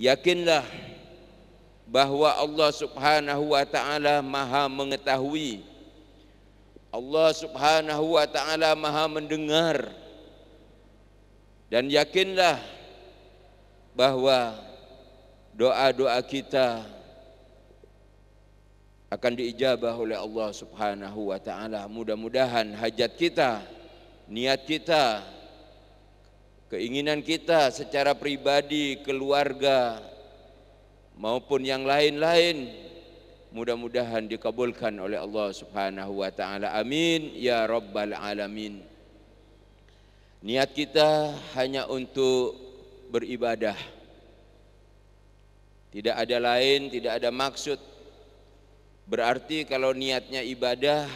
Yakinlah bahwa Allah Subhanahu wa ta'ala maha mengetahui, Allah Subhanahu wa ta'ala maha mendengar, dan yakinlah bahwa doa-doa kita akan diijabah oleh Allah Subhanahu wa ta'ala. Mudah-mudahan hajat kita, niat kita, keinginan kita secara pribadi, keluarga maupun yang lain-lain, mudah-mudahan dikabulkan oleh Allah Subhanahu wa ta'ala. Amin ya rabbal alamin. Niat kita hanya untuk beribadah, tidak ada lain, tidak ada maksud. Berarti kalau niatnya ibadah,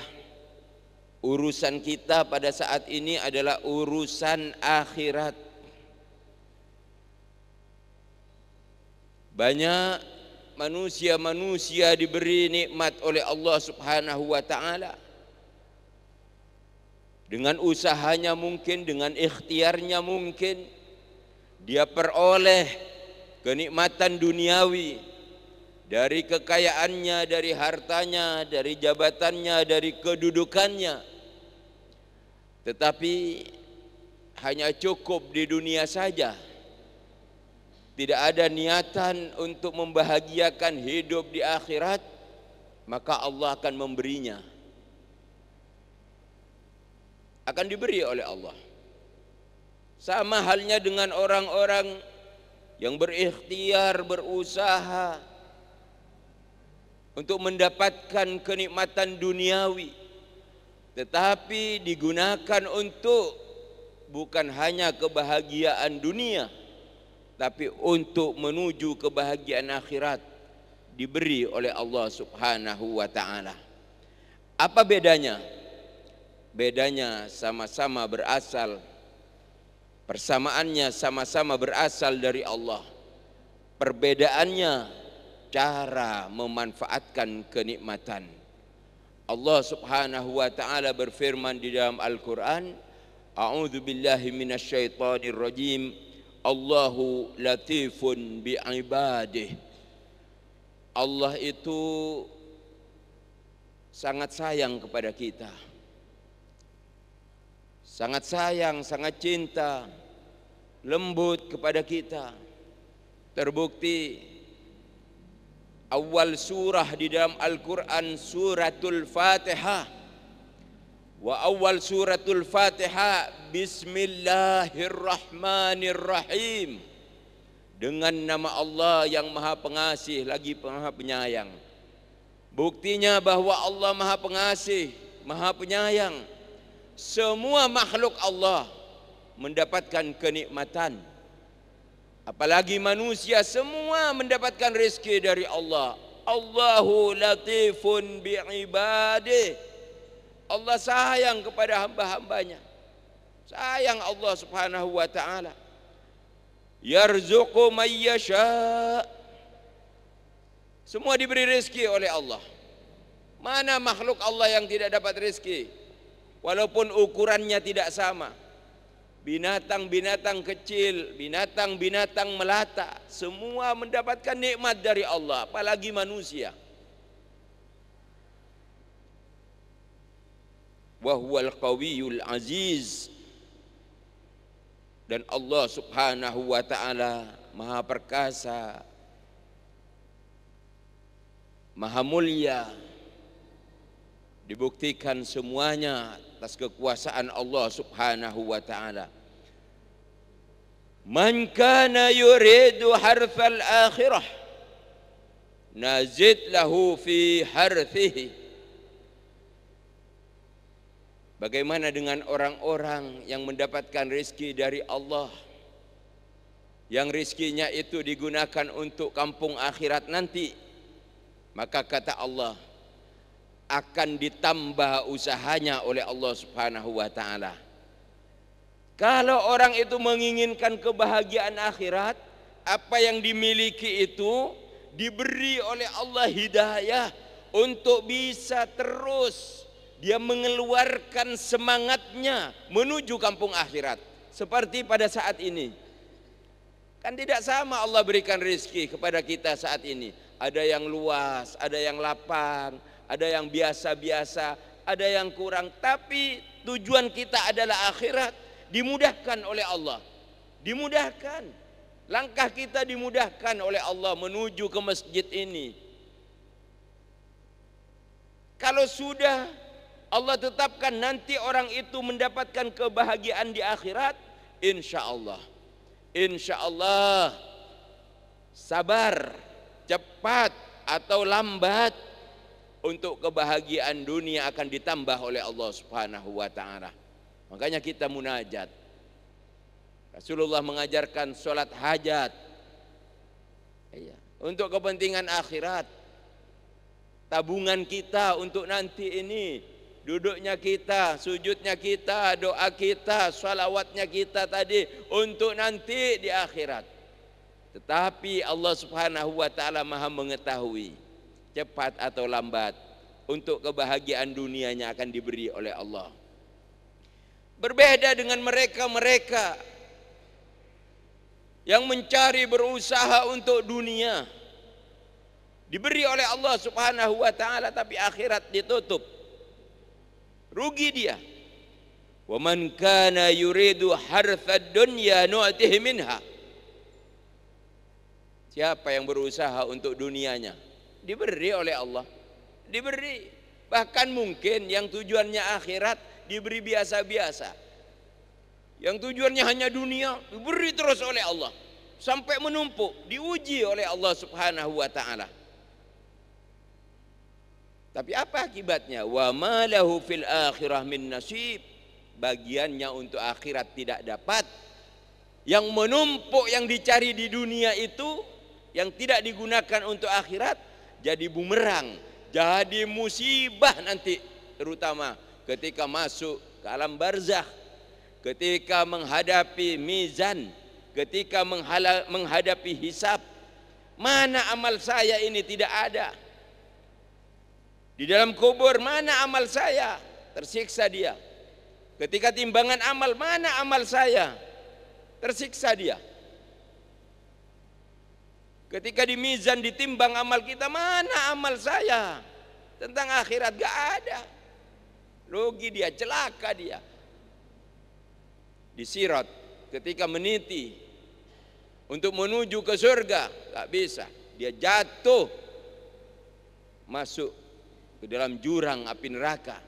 urusan kita pada saat ini adalah urusan akhirat. Banyak manusia-manusia diberi nikmat oleh Allah Subhanahu wa ta'ala. Dengan usahanya mungkin, dengan ikhtiarnya mungkin, dia peroleh kenikmatan duniawi. Dari kekayaannya, dari hartanya, dari jabatannya, dari kedudukannya. Tetapi hanya cukup di dunia saja. Tidak ada niatan untuk membahagiakan hidup di akhirat, maka Allah akan memberinya. Akan diberi oleh Allah. Sama halnya dengan orang-orang yang berikhtiar, berusaha untuk mendapatkan kenikmatan duniawi, tetapi digunakan untuk bukan hanya kebahagiaan dunia, tapi untuk menuju kebahagiaan akhirat, diberi oleh Allah Subhanahu wa ta'ala. Apa bedanya? Bedanya sama-sama berasal, persamaannya sama-sama berasal dari Allah. Perbedaannya cara memanfaatkan kenikmatan. Allah Subhanahu wa ta'ala berfirman di dalam Al-Quran, A'udzu billahi minasyaitonir rajim, Allahu latifun bi'ibadih. Allah itu sangat sayang kepada kita, sangat sayang, sangat cinta, lembut kepada kita. Terbukti awal surah di dalam Al-Quran suratul Fatihah. Wa awal suratul Fatihah Bismillahirrahmanirrahim. Dengan nama Allah yang maha pengasih lagi maha penyayang. Buktinya bahwa Allah maha pengasih, maha penyayang. Semua makhluk Allah mendapatkan kenikmatan. Apalagi manusia, semua mendapatkan rezeki dari Allah. Allahu latifun bi'ibadih. Allah sayang kepada hamba-hambanya. Sayang Allah Subhanahu wa ta'ala. Yarzuqu man yasha. Semua diberi rezeki oleh Allah. Mana makhluk Allah yang tidak dapat rezeki? Walaupun ukurannya tidak sama. Binatang-binatang kecil, binatang-binatang melata, semua mendapatkan nikmat dari Allah, apalagi manusia. Wa huwal qawiyul aziz. Dan Allah Subhanahu wa ta'ala maha perkasa, maha mulia. Dibuktikan semuanya atas kekuasaan Allah Subhanahu wa ta'ala. Man kana yuridu harthal akhirah nazid lahu fi harthihi. Bagaimana dengan orang-orang yang mendapatkan rezeki dari Allah, yang rezekinya itu digunakan untuk kampung akhirat nanti? Maka kata Allah, akan ditambah usahanya oleh Allah Subhanahu wa ta'ala. Kalau orang itu menginginkan kebahagiaan akhirat, apa yang dimiliki itu diberi oleh Allah hidayah untuk bisa terus dia mengeluarkan semangatnya menuju kampung akhirat. Seperti pada saat ini, Kan tidak sama Allah berikan rezeki kepada kita saat ini. Ada yang luas, ada yang lapang, ada yang biasa-biasa, ada yang kurang. Tapi tujuan kita adalah akhirat. Dimudahkan oleh Allah. Dimudahkan. Langkah kita dimudahkan oleh Allah menuju ke masjid ini. Kalau sudah Allah tetapkan nanti orang itu mendapatkan kebahagiaan di akhirat, insya Allah sabar, cepat atau lambat, untuk kebahagiaan dunia akan ditambah oleh Allah Subhanahu wa ta'ala. Makanya kita munajat. Rasulullah mengajarkan sholat hajat, untuk kepentingan akhirat. Tabungan kita untuk nanti ini, duduknya kita, sujudnya kita, doa kita, salawatnya kita tadi untuk nanti di akhirat. Tetapi Allah Subhanahu wa ta'ala Maha mengetahui cepat atau lambat untuk kebahagiaan dunianya akan diberi oleh Allah. Berbeda dengan mereka-mereka yang mencari berusaha untuk dunia, diberi oleh Allah Subhanahu wa ta'ala tapi akhirat ditutup. Rugi dia. Wa man kana yuridu harthad dunya nu'tihi minha. Siapa yang berusaha untuk dunianya, diberi oleh Allah. Diberi. Bahkan mungkin yang tujuannya akhirat diberi biasa-biasa. Yang tujuannya hanya dunia, diberi terus oleh Allah. Sampai menumpuk, diuji oleh Allah Subhanahu wa ta'ala. Tapi apa akibatnya? Wa ma lahu fil akhirah min nasib. Bagiannya untuk akhirat tidak dapat. Yang menumpuk yang dicari di dunia itu, yang tidak digunakan untuk akhirat, jadi bumerang, jadi musibah nanti, terutama ketika masuk ke alam barzakh, ketika menghadapi mizan, ketika menghadapi hisab. Mana amal saya ini? Tidak ada. Di dalam kubur, mana amal saya? Tersiksa dia. Ketika timbangan amal, mana amal saya? Tersiksa dia. Ketika di mizan ditimbang amal kita, mana amal saya? Tentang akhirat gak ada. Rugi dia, celaka dia. Di sirat, ketika meniti untuk menuju ke surga, gak bisa. Dia jatuh, masuk ke dalam jurang api neraka.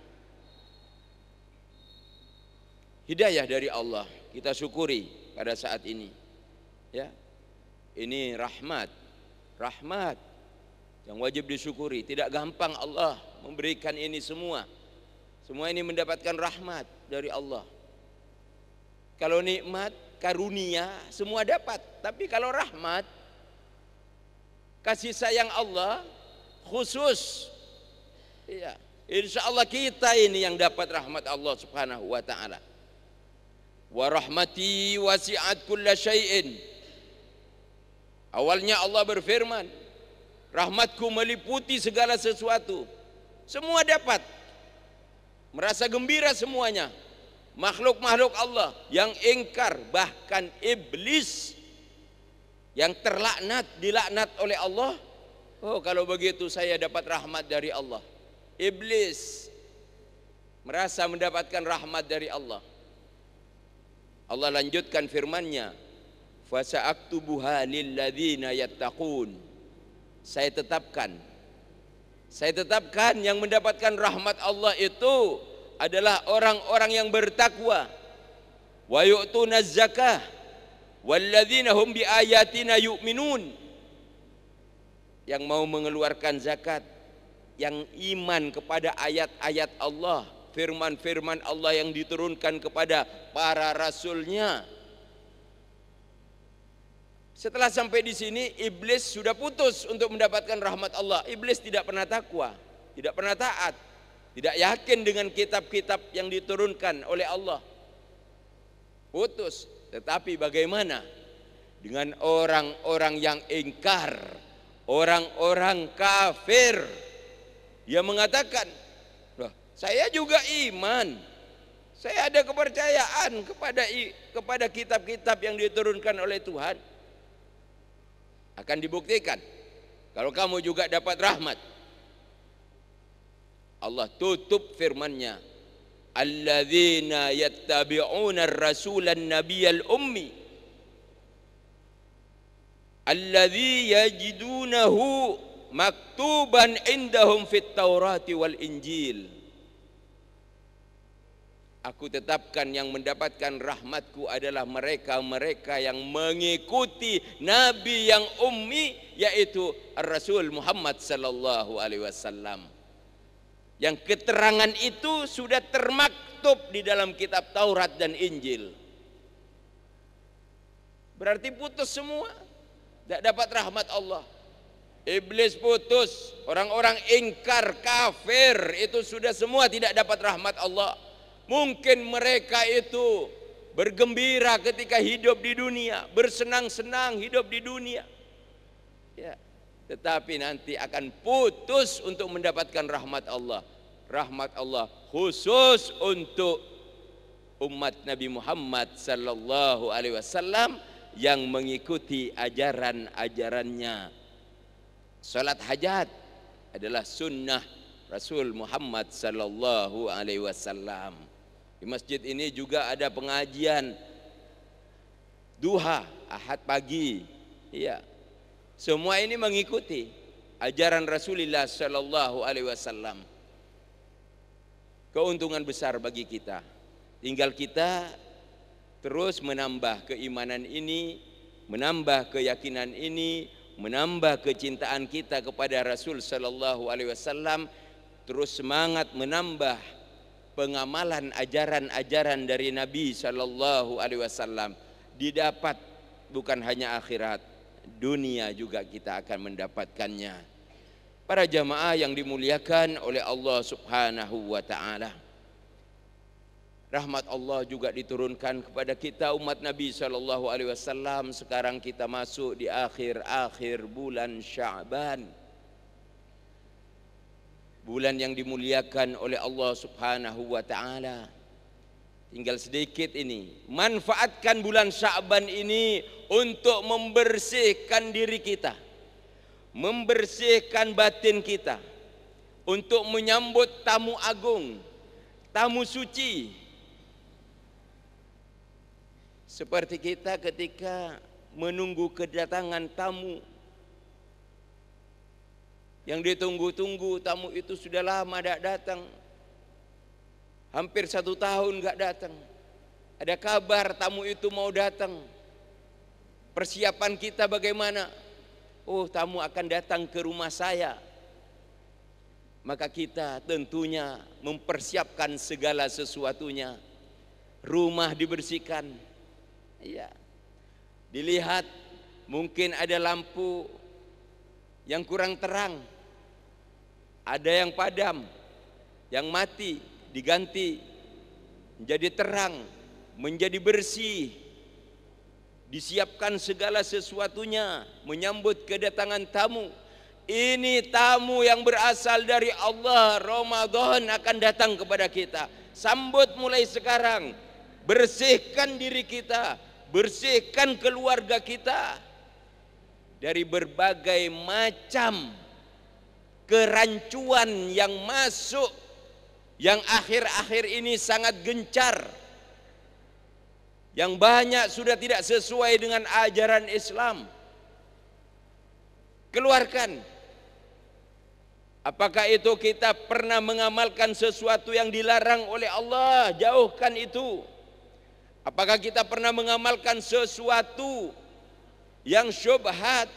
Hidayah dari Allah kita syukuri pada saat ini. Ya, ini rahmat, rahmat yang wajib disyukuri. Tidak gampang Allah memberikan ini semua. Semua ini mendapatkan rahmat dari Allah. Kalau nikmat, karunia, semua dapat. Tapi kalau rahmat, kasih sayang Allah khusus. Iya, insya Allah kita ini yang dapat rahmat Allah Subhanahu wa ta'ala. Wa rahmati wasi'at kulla syai'in. Awalnya Allah berfirman, rahmatku meliputi segala sesuatu. Semua dapat. Merasa gembira semuanya. Makhluk-makhluk Allah yang ingkar, bahkan iblis yang terlaknat, dilaknat oleh Allah. Oh, kalau begitu saya dapat rahmat dari Allah. Iblis merasa mendapatkan rahmat dari Allah. Allah lanjutkan firman-Nya, fasa'aktubuha lilladzina yattaqun. Saya tetapkan yang mendapatkan rahmat Allah itu adalah orang-orang yang bertakwa, wa yu'tunaz zakah walladzina hum biayatina yu'minun. Yang mau mengeluarkan zakat, yang iman kepada ayat-ayat Allah, firman-firman Allah yang diturunkan kepada para rasulnya. Setelah sampai di sini, iblis sudah putus untuk mendapatkan rahmat Allah. Iblis tidak pernah takwa, tidak pernah taat, tidak yakin dengan kitab-kitab yang diturunkan oleh Allah. Putus. Tetapi bagaimana dengan orang-orang yang ingkar, orang-orang kafir? Dia mengatakan, saya juga iman, saya ada kepercayaan kepada kitab-kitab yang diturunkan oleh Tuhan. Akan dibuktikan kalau kamu juga dapat rahmat. Allah tutup firman-Nya, alladzina yattabi'una ar-rasulan nabiyyal ummi alladzi yajidunahu maktuban indahum fit taurati wal injil. Aku tetapkan yang mendapatkan rahmatku adalah mereka-mereka yang mengikuti Nabi yang ummi, yaitu Rasul Muhammad sallallahu alaihi wasallam. Yang keterangan itu sudah termaktub di dalam kitab Taurat dan Injil. Berarti putus semua, tidak dapat rahmat Allah. Iblis putus, orang-orang ingkar, kafir, itu sudah semua tidak dapat rahmat Allah. Mungkin mereka itu bergembira ketika hidup di dunia, bersenang-senang hidup di dunia, ya, tetapi nanti akan putus untuk mendapatkan rahmat Allah. Rahmat Allah khusus untuk umat Nabi Muhammad sallallahu alaihi wasallam yang mengikuti ajaran-ajarannya. Salat hajat adalah sunnah Rasul Muhammad sallallahu alaihi wasallam. Di masjid ini juga ada pengajian duha Ahad pagi. Iya. Semua ini mengikuti ajaran Rasulullah sallallahu alaihi wasallam. Keuntungan besar bagi kita. Tinggal kita terus menambah keimanan ini, menambah keyakinan ini, menambah kecintaan kita kepada Rasul sallallahu alaihi wasallam, terus semangat menambah pengamalan ajaran-ajaran dari Nabi sallallahu alaihi wasallam. Didapat bukan hanya akhirat, dunia juga kita akan mendapatkannya. Para jamaah yang dimuliakan oleh Allah Subhanahu wa taala. Rahmat Allah juga diturunkan kepada kita umat Nabi sallallahu alaihi wasallam. Sekarang kita masuk di akhir-akhir bulan Sya'ban. Bulan yang dimuliakan oleh Allah Subhanahu wa taala. Tinggal sedikit ini. Manfaatkan bulan Sya'ban ini untuk membersihkan diri kita, membersihkan batin kita, untuk menyambut tamu agung, tamu suci. Seperti kita ketika menunggu kedatangan tamu yang ditunggu-tunggu, tamu itu sudah lama tidak datang, hampir 1 tahun nggak datang. Ada kabar tamu itu mau datang. Persiapan kita bagaimana? Oh, tamu akan datang ke rumah saya. Maka kita tentunya mempersiapkan segala sesuatunya. Rumah dibersihkan. Iya. Dilihat mungkin ada lampu yang kurang terang, ada yang padam, yang mati diganti menjadi terang, menjadi bersih. Disiapkan segala sesuatunya menyambut kedatangan tamu. Ini tamu yang berasal dari Allah. Ramadan akan datang kepada kita. Sambut mulai sekarang. Bersihkan diri kita, bersihkan keluarga kita dari berbagai macam kerancuan yang masuk, yang akhir-akhir ini sangat gencar, yang banyak sudah tidak sesuai dengan ajaran Islam. Keluarkan. Apakah itu kita pernah mengamalkan sesuatu yang dilarang oleh Allah? Jauhkan itu. Apakah kita pernah mengamalkan sesuatu yang syubhat,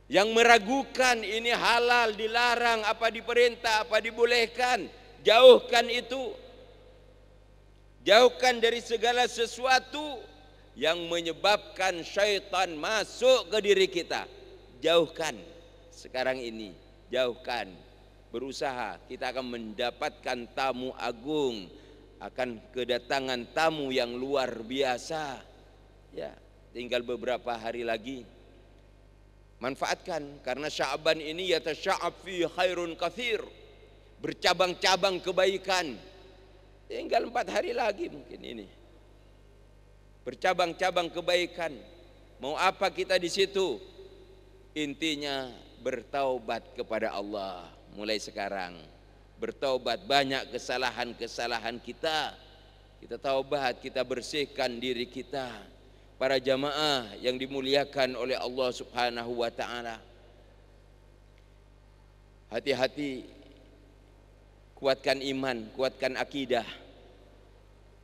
yang meragukan ini halal, dilarang, apa diperintah, apa dibolehkan? Jauhkan itu. Jauhkan dari segala sesuatu yang menyebabkan syaitan masuk ke diri kita. Jauhkan sekarang ini, jauhkan. Berusaha, kita akan mendapatkan tamu agung, akan kedatangan tamu yang luar biasa. Ya, tinggal beberapa hari lagi. Manfaatkan, karena Sya'ban ini yatasya'ab fi khairun katsir. Bercabang-cabang kebaikan. Tinggal 4 hari lagi mungkin ini. Bercabang-cabang kebaikan. Mau apa kita di situ? Intinya bertaubat kepada Allah mulai sekarang. Bertaubat, banyak kesalahan-kesalahan kita. Kita taubat, kita bersihkan diri kita. Para jamaah yang dimuliakan oleh Allah Subhanahu wa taala. Hati-hati, kuatkan iman, kuatkan akidah.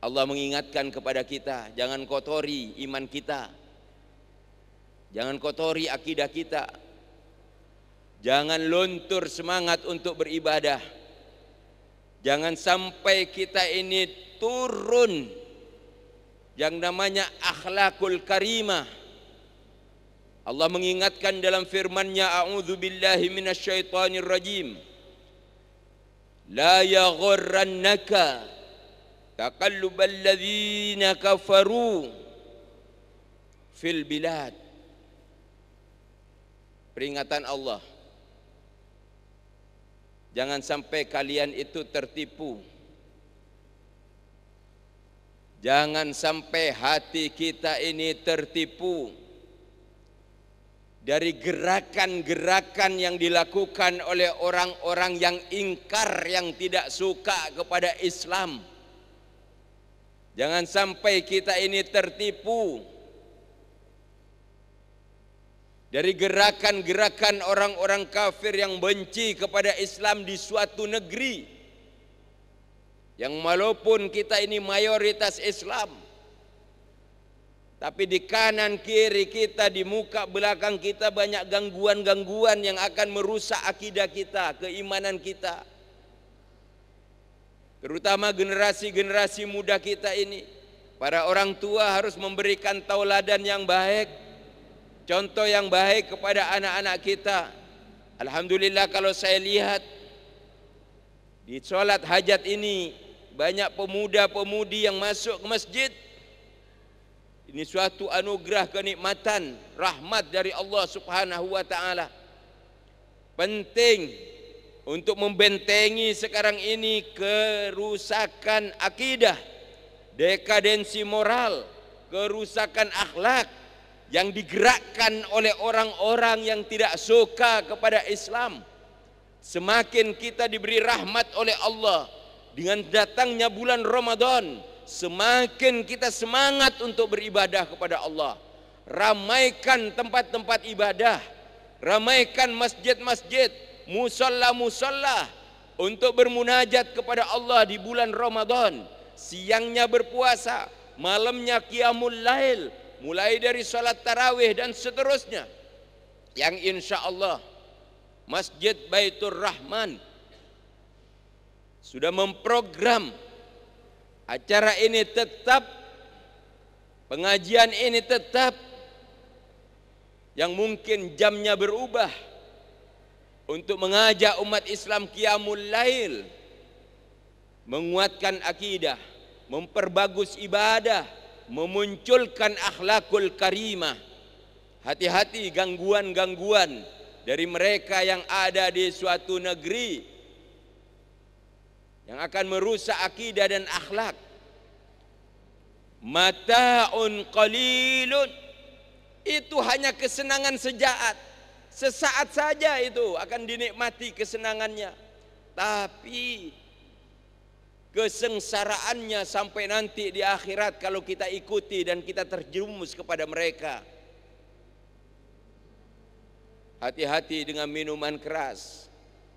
Allah mengingatkan kepada kita, jangan kotori iman kita. Jangan kotori akidah kita. Jangan luntur semangat untuk beribadah. Jangan sampai kita ini turun yang namanya akhlakul karimah. Allah mengingatkan dalam firman-Nya, a'udzubillahi minasyaitonir rajim. La yaghurrannaka taqallubal ladzina kafaru fil bilad. Peringatan Allah. Jangan sampai kalian itu tertipu. Jangan sampai hati kita ini tertipu dari gerakan-gerakan yang dilakukan oleh orang-orang yang ingkar, yang tidak suka kepada Islam. Jangan sampai kita ini tertipu dari gerakan-gerakan orang-orang kafir yang benci kepada Islam di suatu negeri, yang walaupun kita ini mayoritas Islam, tapi di kanan kiri kita, di muka belakang kita banyak gangguan-gangguan yang akan merusak akidah kita, keimanan kita. Terutama generasi-generasi muda kita ini. Para orang tua harus memberikan tauladan yang baik, contoh yang baik kepada anak-anak kita. Alhamdulillah, kalau saya lihat di sholat hajat ini banyak pemuda-pemudi yang masuk ke masjid. Ini suatu anugerah, kenikmatan, rahmat dari Allah Subhanahu wa taala. Penting untuk membentengi sekarang ini kerusakan akidah, dekadensi moral, kerusakan akhlak yang digerakkan oleh orang-orang yang tidak suka kepada Islam. Semakin kita diberi rahmat oleh Allah dengan datangnya bulan Ramadan, semakin kita semangat untuk beribadah kepada Allah. Ramaikan tempat-tempat ibadah, ramaikan masjid-masjid, musalla-musalla untuk bermunajat kepada Allah di bulan Ramadan. Siangnya berpuasa, malamnya qiyamul lail, mulai dari salat tarawih dan seterusnya, yang insya Allah Masjid Baitur Rahman sudah memprogram acara ini tetap, pengajian ini tetap, yang mungkin jamnya berubah, untuk mengajak umat Islam qiyamul lail, menguatkan akidah, memperbagus ibadah, memunculkan akhlakul karimah. Hati-hati gangguan-gangguan dari mereka yang ada di suatu negeri yang akan merusak akidah dan akhlak. Mata'un qalilun, itu hanya kesenangan sesaat saja itu akan dinikmati kesenangannya, tapi kesengsaraannya sampai nanti di akhirat kalau kita ikuti dan kita terjerumus kepada mereka. Hati-hati dengan minuman keras,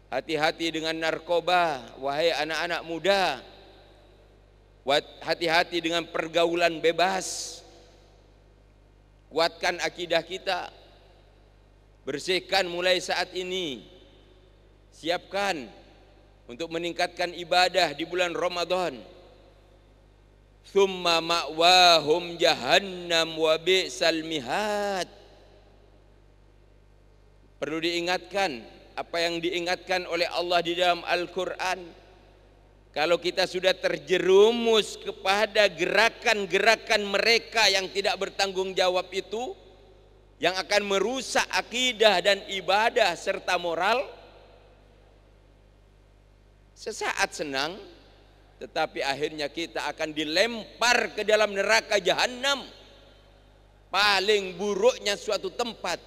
hati-hati dengan narkoba, wahai anak-anak muda. Hati-hati dengan pergaulan bebas. Kuatkan akidah kita, bersihkan mulai saat ini. Siapkan untuk meningkatkan ibadah di bulan Ramadan. Tsumma ma'wahum jahannam wa bi'sal mihad. Perlu diingatkan apa yang diingatkan oleh Allah di dalam Al-Quran. Kalau kita sudah terjerumus kepada gerakan-gerakan mereka yang tidak bertanggung jawab itu, yang akan merusak akidah dan ibadah serta moral, sesaat senang, tetapi akhirnya kita akan dilempar ke dalam neraka jahanam. paling buruknya suatu tempat.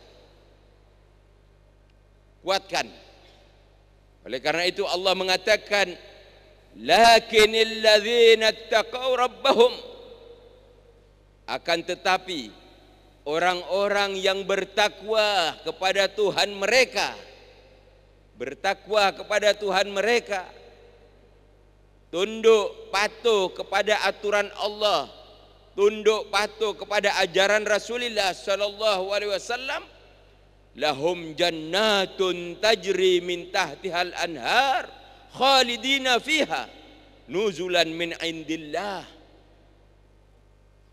Kuatkan. Oleh karena itu Allah mengatakan, lakinil ladzina taqaw rabbahum, akan tetapi orang-orang yang bertakwa kepada Tuhan mereka, bertakwa kepada Tuhan mereka, tunduk patuh kepada aturan Allah, tunduk patuh kepada ajaran Rasulullah sallallahu alaihi wasallam, lahum jannatun tajri min tahtihal anhar khalidina fiha nuzulan min indillah.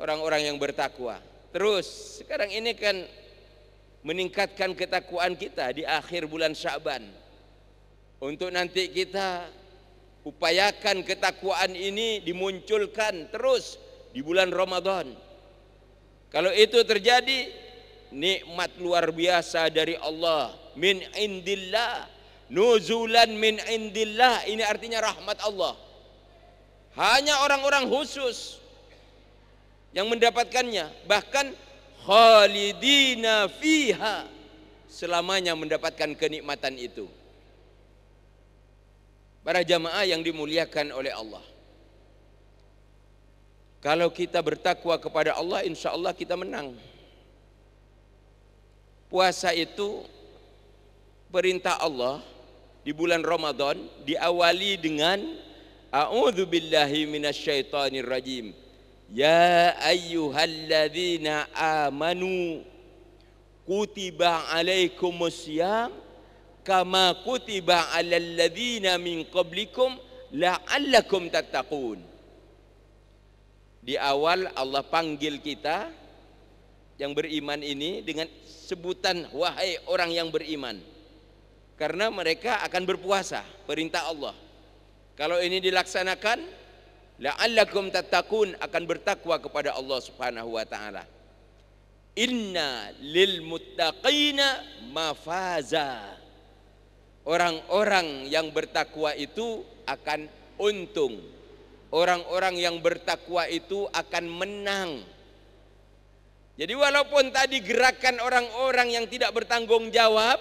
Orang-orang yang bertakwa. Terus sekarang ini kan meningkatkan ketakwaan kita di akhir bulan Sya'ban. Untuk nanti kita upayakan ketakwaan ini dimunculkan terus di bulan Ramadan. Kalau itu terjadi, nikmat luar biasa dari Allah, min indillah, nuzulan min indillah. Ini artinya rahmat Allah. Hanya orang-orang khusus yang mendapatkannya, bahkan khalidina fiha, selamanya mendapatkan kenikmatan itu. Para jamaah yang dimuliakan oleh Allah, kalau kita bertakwa kepada Allah, insya Allah kita menang. Puasa itu perintah Allah di bulan Ramadan diawali dengan a'udzubillahi minasyaitonir rajim. Ya ayyuhalladzina amanu kutiba alaikumusiyam kama kutiba alal ladzina min qablikum la'allakum tattaqun. Di awal Allah panggil kita yang beriman ini dengan sebutan wahai orang yang beriman, karena mereka akan berpuasa, perintah Allah. Kalau ini dilaksanakan, la'allakum tattaqun, akan bertakwa kepada Allah Subhanahu wa taala. Inna lil muttaqina mafaza. Orang-orang yang bertakwa itu akan untung. Orang-orang yang bertakwa itu akan menang. Jadi walaupun tadi gerakan orang-orang yang tidak bertanggung jawab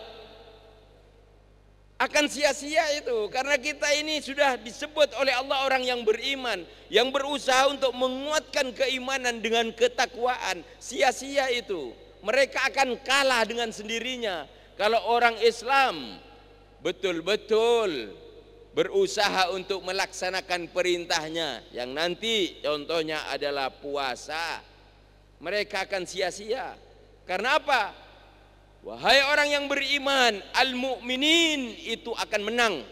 akan sia-sia itu, karena kita ini sudah disebut oleh Allah orang yang beriman, yang berusaha untuk menguatkan keimanan dengan ketakwaan. Sia-sia itu, mereka akan kalah dengan sendirinya. Kalau orang Islam betul-betul berusaha untuk melaksanakan perintahnya, yang nanti contohnya adalah puasa, mereka akan sia-sia. Karena apa? Wahai orang yang beriman, al-mu'minin itu akan menang.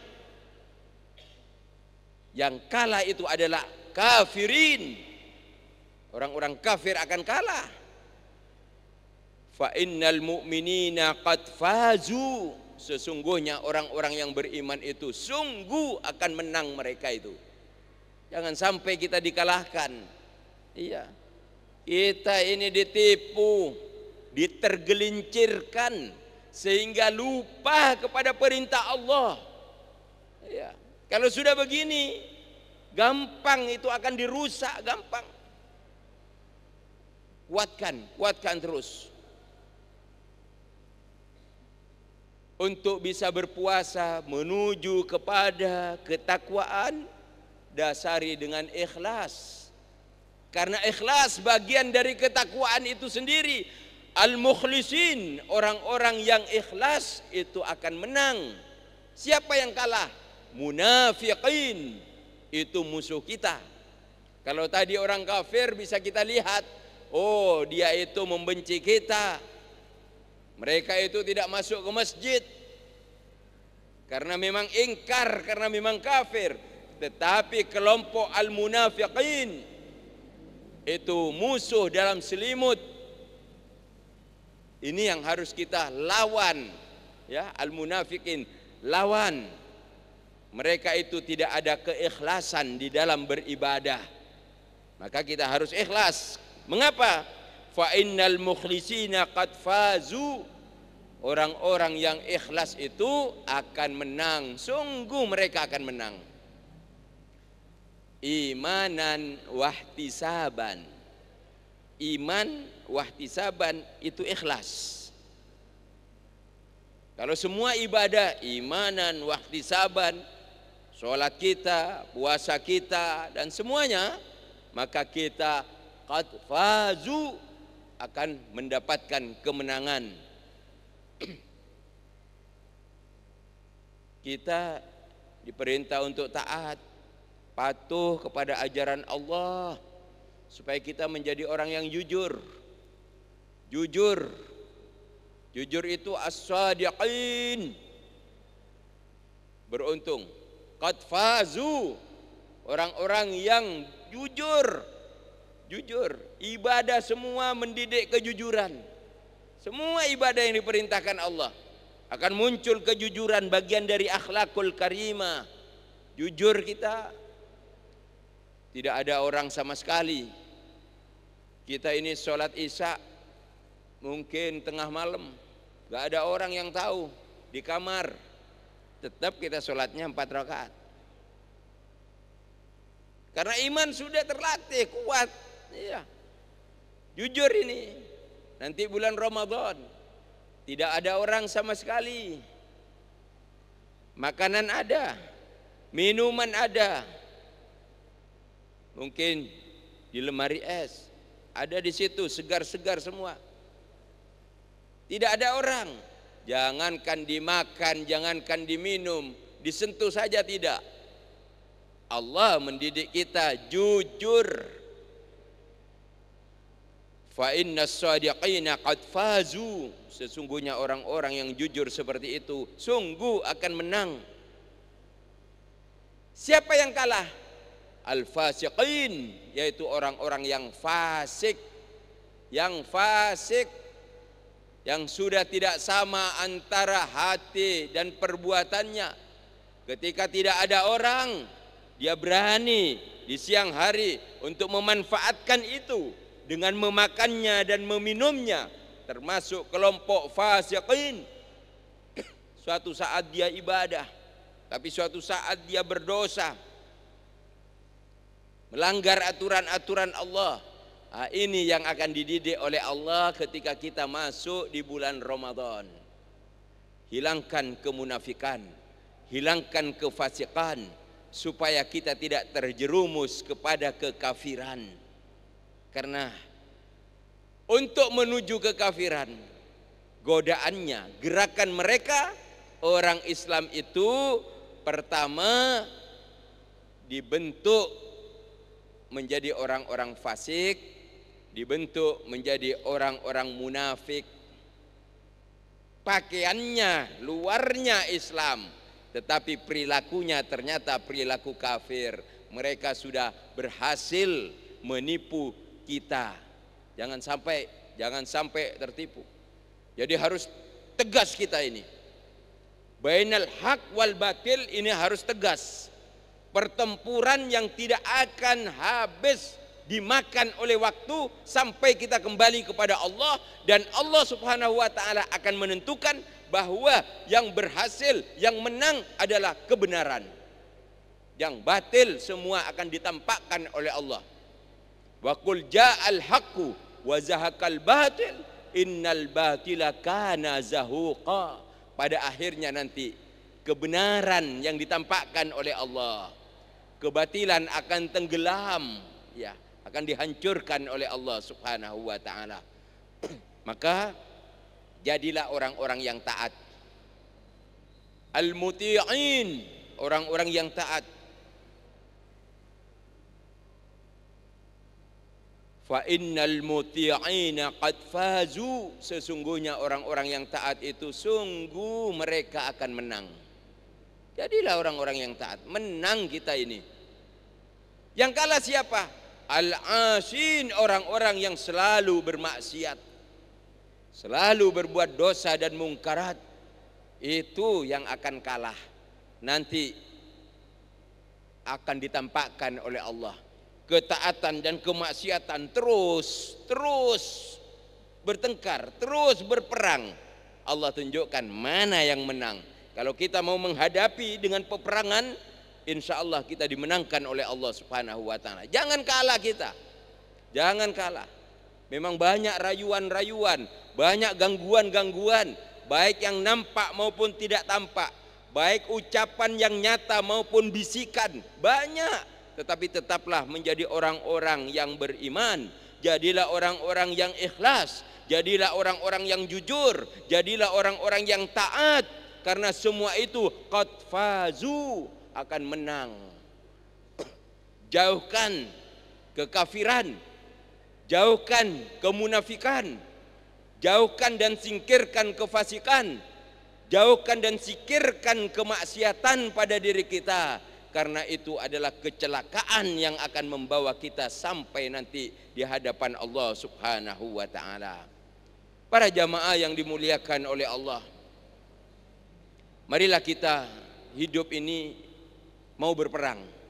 Yang kalah itu adalah kafirin. Orang-orang kafir akan kalah. Fa innal mu'minina qad fazu. Sesungguhnya orang-orang yang beriman itu sungguh akan menang mereka itu. Jangan sampai kita dikalahkan. Iya. Kita ini ditipu, ditergelincirkan sehingga lupa kepada perintah Allah. Ya. Kalau sudah begini, gampang itu akan dirusak, gampang. Kuatkan terus. Untuk bisa berpuasa menuju kepada ketakwaan, dasari dengan ikhlas. Karena ikhlas bagian dari ketakwaan itu sendiri. Al-mukhlisin, orang-orang yang ikhlas itu akan menang. Siapa yang kalah? Munafiqin, itu musuh kita. Kalau tadi orang kafir bisa kita lihat, oh dia itu membenci kita. Mereka itu tidak masuk ke masjid karena memang ingkar, karena memang kafir. Tetapi kelompok al-munafiqin itu musuh dalam selimut. Ini yang harus kita lawan, ya, al-munafiqin, lawan. Mereka itu tidak ada keikhlasan di dalam beribadah. Maka kita harus ikhlas. Mengapa? Fa innal mukhlisina qad fazu. Orang-orang yang ikhlas itu akan menang. Sungguh mereka akan menang. Imanan wahtisaban. iman wahtisaban itu ikhlas. Kalau semua ibadah imanan wahtisaban, sholat kita, puasa kita dan semuanya, maka kita qad fazu, akan mendapatkan kemenangan. Kita diperintah untuk taat, patuh kepada ajaran Allah, supaya kita menjadi orang yang jujur. Jujur itu as-sadiqin, beruntung. Qad fazu, orang-orang yang jujur. Ibadah semua mendidik kejujuran. Semua ibadah yang diperintahkan Allah akan muncul kejujuran, bagian dari akhlakul karimah. Jujur kita. Tidak ada orang sama sekali. Kita ini sholat isya mungkin tengah malam, gak ada orang yang tahu, di kamar tetap kita sholatnya 4 rakaat. Karena iman sudah terlatih, kuat. Iya. Jujur ini. Nanti bulan Ramadan tidak ada orang sama sekali. Makanan ada, minuman ada. Mungkin di lemari es ada di situ, segar-segar semua. Tidak ada orang. Jangankan dimakan, jangankan diminum, disentuh saja tidak. Allah mendidik kita jujur. Fa innas sadiqina qad fazu, sesungguhnya orang-orang yang jujur seperti itu sungguh akan menang. Siapa yang kalah? Al-fasiqin, yaitu orang-orang yang fasik. Yang fasik, yang sudah tidak sama antara hati dan perbuatannya. Ketika tidak ada orang, dia berani di siang hari untuk memanfaatkan itu dengan memakannya dan meminumnya, termasuk kelompok fasiqin. Suatu saat dia ibadah, tapi suatu saat dia berdosa, melanggar aturan-aturan Allah. Nah, ini yang akan dididik oleh Allah ketika kita masuk di bulan Ramadan. Hilangkan kemunafikan, hilangkan kefasikan, supaya kita tidak terjerumus kepada kekafiran. Karena untuk menuju kekafiran, godaannya, gerakan mereka, orang Islam itu pertama dibentuk menjadi orang-orang fasik, dibentuk menjadi orang-orang munafik. Pakaiannya, luarnya Islam, tetapi perilakunya ternyata perilaku kafir. Mereka sudah berhasil menipu kita. Jangan sampai tertipu. Jadi harus tegas kita ini. Bainal haq wal batil ini harus tegas. Pertempuran yang tidak akan habis dimakan oleh waktu sampai kita kembali kepada Allah, dan Allah Subhanahu wa taala akan menentukan bahwa yang berhasil, yang menang adalah kebenaran. Yang batil semua akan ditampakkan oleh Allah. Wa qul ja'al haqqu wa zahaqal batil innal batila kana zahuqa. Pada akhirnya nanti kebenaran yang ditampakkan oleh Allah, kebatilan akan tenggelam, ya, akan dihancurkan oleh Allah Subhanahu wa taala. Maka jadilah orang-orang yang taat. Al-muti'in, orang-orang yang taat. Fa innal muti'ina qad fazu, sesungguhnya orang-orang yang taat itu sungguh mereka akan menang. Jadilah orang-orang yang taat, menang kita ini. Yang kalah siapa? Al-asin, orang-orang yang selalu bermaksiat, selalu berbuat dosa dan mungkarat. Itu yang akan kalah. Nanti akan ditampakkan oleh Allah. Ketaatan dan kemaksiatan terus bertengkar, terus berperang. Allah tunjukkan mana yang menang. Kalau kita mau menghadapi dengan peperangan, insya Allah kita dimenangkan oleh Allah Subhanahu wa taala. Jangan kalah kita. Jangan kalah. Memang banyak rayuan-rayuan, banyak gangguan-gangguan, baik yang nampak maupun tidak tampak, baik ucapan yang nyata maupun bisikan, banyak. Tetapi tetaplah menjadi orang-orang yang beriman, jadilah orang-orang yang ikhlas, jadilah orang-orang yang jujur, jadilah orang-orang yang taat, karena semua itu qad fazu, akan menang. Jauhkan kekafiran, jauhkan kemunafikan, jauhkan dan singkirkan kefasikan, jauhkan dan singkirkan kemaksiatan pada diri kita, karena itu adalah kecelakaan yang akan membawa kita sampai nanti di hadapan Allah Subhanahu wa taala. Para jamaah yang dimuliakan oleh Allah, marilah kita hidup ini mau berperang.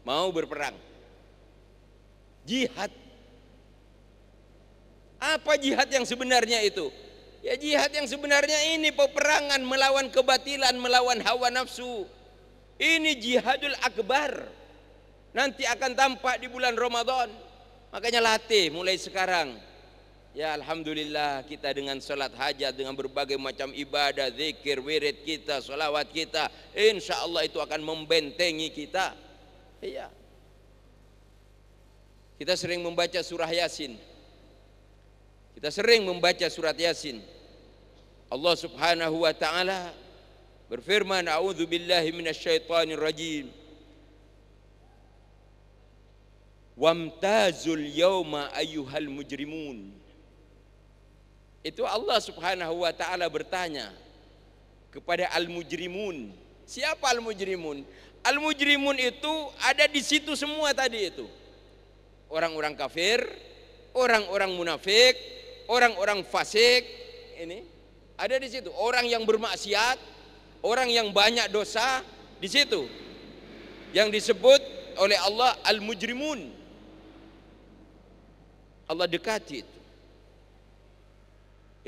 Mau berperang. Jihad. Apa jihad yang sebenarnya itu? Ya jihad yang sebenarnya ini peperangan melawan kebatilan, melawan hawa nafsu. Ini jihadul akbar. Nanti akan tampak di bulan Ramadan. Makanya latih mulai sekarang. Ya alhamdulillah kita dengan salat hajat, dengan berbagai macam ibadah, zikir, wirid kita, salawat kita, insya Allah itu akan membentengi kita. Iya. Kita sering membaca surah Yasin. Kita sering membaca surat Yasin. Allah Subhanahu wa taala berfirman, a'udzu billahi minasyaitonir rajim. Wamtazul yauma ayyuhal mujrimun. Itu Allah Subhanahu wa taala bertanya kepada al-mujrimun. Siapa al-mujrimun? Al-mujrimun itu ada di situ semua tadi itu. Orang-orang kafir, orang-orang munafik, orang-orang fasik, ini ada di situ. Orang yang bermaksiat, orang yang banyak dosa, di situ. Yang disebut oleh Allah al-mujrimun. Allah dekati itu.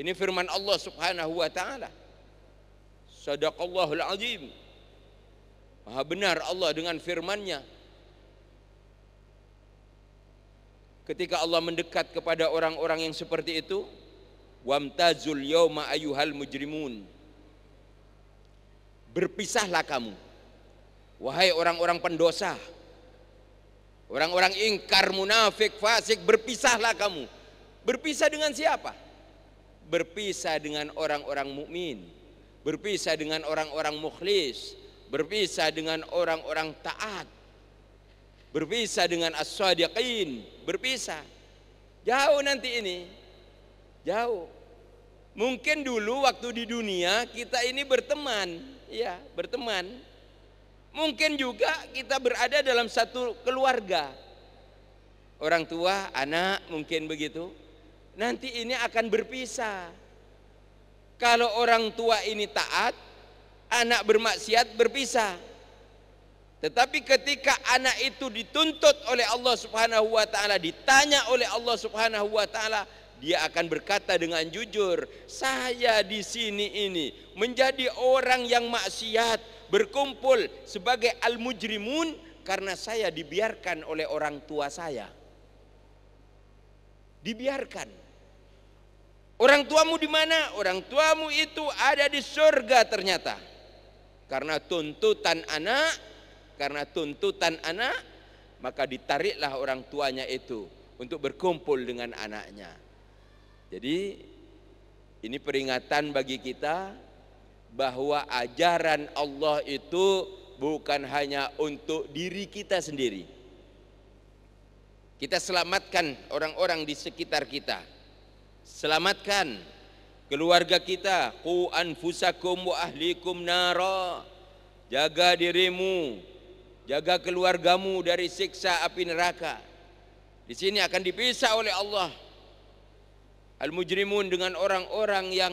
Ini firman Allah Subhanahu wa taala. Shadaqallahul azim. Maha benar Allah dengan firman-Nya. Ketika Allah mendekat kepada orang-orang yang seperti itu, wamtazul yauma ayyuhal mujrimun. Berpisahlah kamu, wahai orang-orang pendosa, orang-orang ingkar, munafik, fasik, berpisahlah kamu. Berpisah dengan siapa? Berpisah dengan orang-orang mukmin, berpisah dengan orang-orang mukhlis, berpisah dengan orang-orang taat, berpisah dengan as-sadiqin, berpisah. Jauh nanti ini, jauh. Mungkin dulu waktu di dunia kita ini berteman, ya berteman. Mungkin juga kita berada dalam satu keluarga, orang tua, anak, mungkin begitu. Nanti ini akan berpisah. Kalau orang tua ini taat, anak bermaksiat, berpisah. Tetapi ketika anak itu dituntut oleh Allah Subhanahu wa taala, ditanya oleh Allah Subhanahu wa taala, dia akan berkata dengan jujur, saya di sini ini menjadi orang yang maksiat, berkumpul sebagai al-mujrimun karena saya dibiarkan oleh orang tua saya. Dibiarkan. Orang tuamu di mana? Orang tuamu itu ada di surga ternyata. Karena tuntutan anak, maka ditariklah orang tuanya itu untuk berkumpul dengan anaknya. Jadi ini peringatan bagi kita bahwa ajaran Allah itu bukan hanya untuk diri kita sendiri. Kita selamatkan orang-orang di sekitar kita. Selamatkan keluarga kita. Qu anfusakum wa ahlikum nara. Jaga dirimu, jaga keluargamu dari siksa api neraka. Di sini akan dipisah oleh Allah al-mujrimun dengan orang-orang yang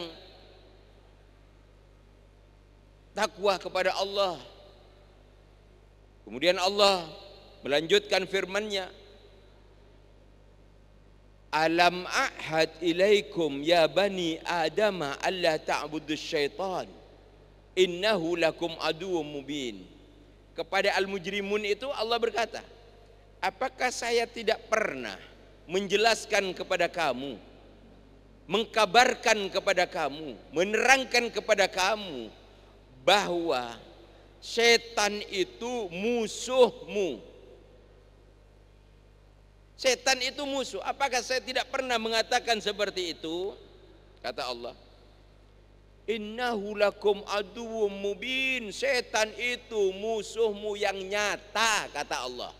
takwa kepada Allah. Kemudian Allah melanjutkan firman-Nya, Alam a'had ilaikum ya bani adama alla ta'budus syaitan innahu lakum aduwwum mubin. Kepada al-mujrimun itu Allah berkata, apakah saya tidak pernah menjelaskan kepada kamu, mengkabarkan kepada kamu, menerangkan kepada kamu bahwa setan itu musuhmu. Setan itu musuh. Apakah saya tidak pernah mengatakan seperti itu? Kata Allah, innahu lakum aduwwum mubin. Setan itu musuhmu yang nyata, kata Allah.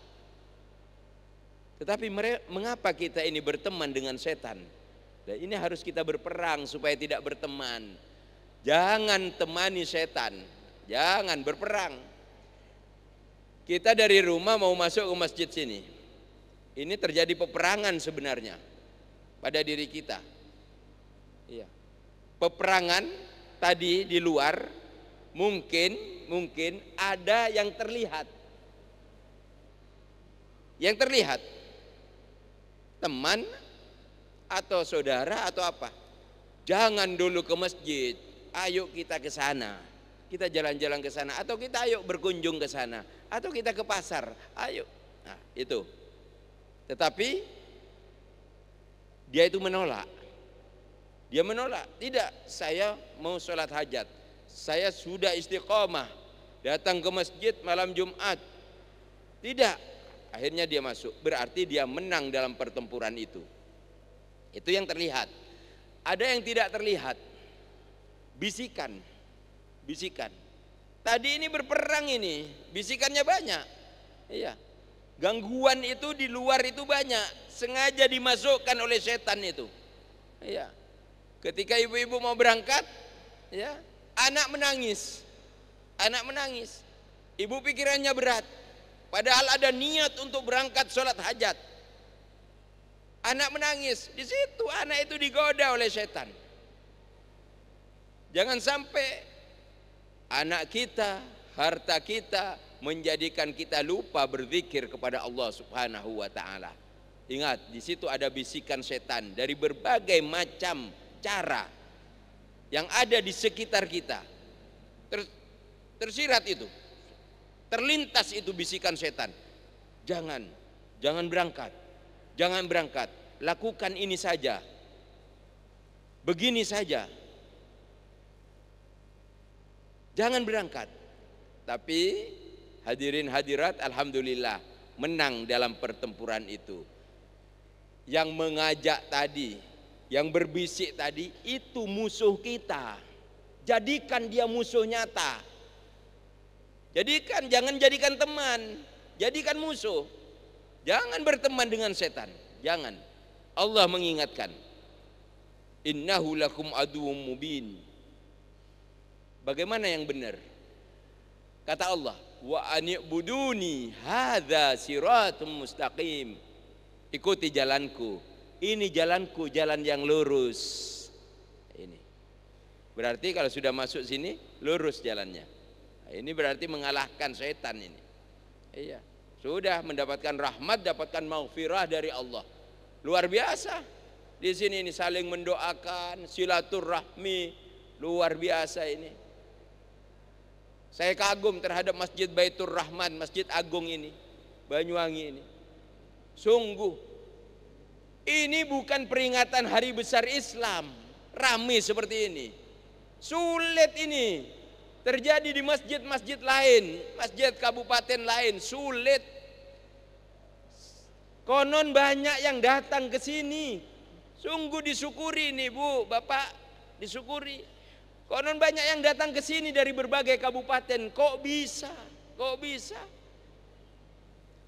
Tetapi mengapa kita ini berteman dengan setan? Dan ini harus kita berperang supaya tidak berteman. Jangan temani setan, jangan berperang. Kita dari rumah mau masuk ke masjid sini, ini terjadi peperangan sebenarnya pada diri kita. Iya. Peperangan tadi di luar mungkin ada yang terlihat. Yang terlihat teman atau saudara atau apa. Jangan dulu ke masjid, ayo kita ke sana. Kita jalan-jalan ke sana atau kita ayo berkunjung ke sana atau kita ke pasar. Ayo. Nah, itu. Tetapi dia itu menolak. Dia menolak. Tidak, saya mau sholat hajat. Saya sudah istiqomah. Datang ke masjid malam Jumat. Tidak. Akhirnya dia masuk. Berarti dia menang dalam pertempuran itu. Itu yang terlihat. Ada yang tidak terlihat. Bisikan. Bisikan. Tadi ini berperang ini. Bisikannya banyak. Iya. Gangguan itu di luar itu banyak, sengaja dimasukkan oleh setan itu. Ya. Ketika ibu-ibu mau berangkat, ya, anak menangis. Anak menangis. Ibu pikirannya berat. Padahal ada niat untuk berangkat sholat hajat. Anak menangis. Di situ anak itu digoda oleh setan. Jangan sampai anak kita, harta kita menjadikan kita lupa berzikir kepada Allah Subhanahu wa taala. Ingat, di situ ada bisikan setan dari berbagai macam cara yang ada di sekitar kita. Tersirat itu. Terlintas itu bisikan setan. Jangan berangkat. Jangan berangkat. Lakukan ini saja. Begini saja. Jangan berangkat. Tapi hadirin hadirat, alhamdulillah menang dalam pertempuran itu. Yang mengajak tadi, yang berbisik tadi, itu musuh kita. Jadikan dia musuh nyata. Jangan jadikan teman, jadikan musuh. Jangan berteman dengan setan, jangan. Allah mengingatkan, innahu lakum aduwwum mubin. Bagaimana yang benar? Kata Allah, wa ani'buduni hadza siratum mustaqim. Ikuti jalanku. Ini jalanku, jalan yang lurus. Ini. Berarti kalau sudah masuk sini lurus jalannya. Nah, ini berarti mengalahkan setan ini. Iya. Sudah mendapatkan rahmat, dapatkan maghfirah dari Allah. Luar biasa. Di sini ini saling mendoakan, silaturahmi, luar biasa ini. Saya kagum terhadap Masjid Baitur Rahman, Masjid Agung ini, Banyuwangi ini. Sungguh, ini bukan peringatan hari besar Islam, ramai seperti ini. Sulit ini, terjadi di masjid-masjid lain, masjid kabupaten lain, sulit. Konon banyak yang datang ke sini. Sungguh disyukuri nih Bu, Bapak, disyukuri. Konon banyak yang datang ke sini dari berbagai kabupaten. Kok bisa? Kok bisa?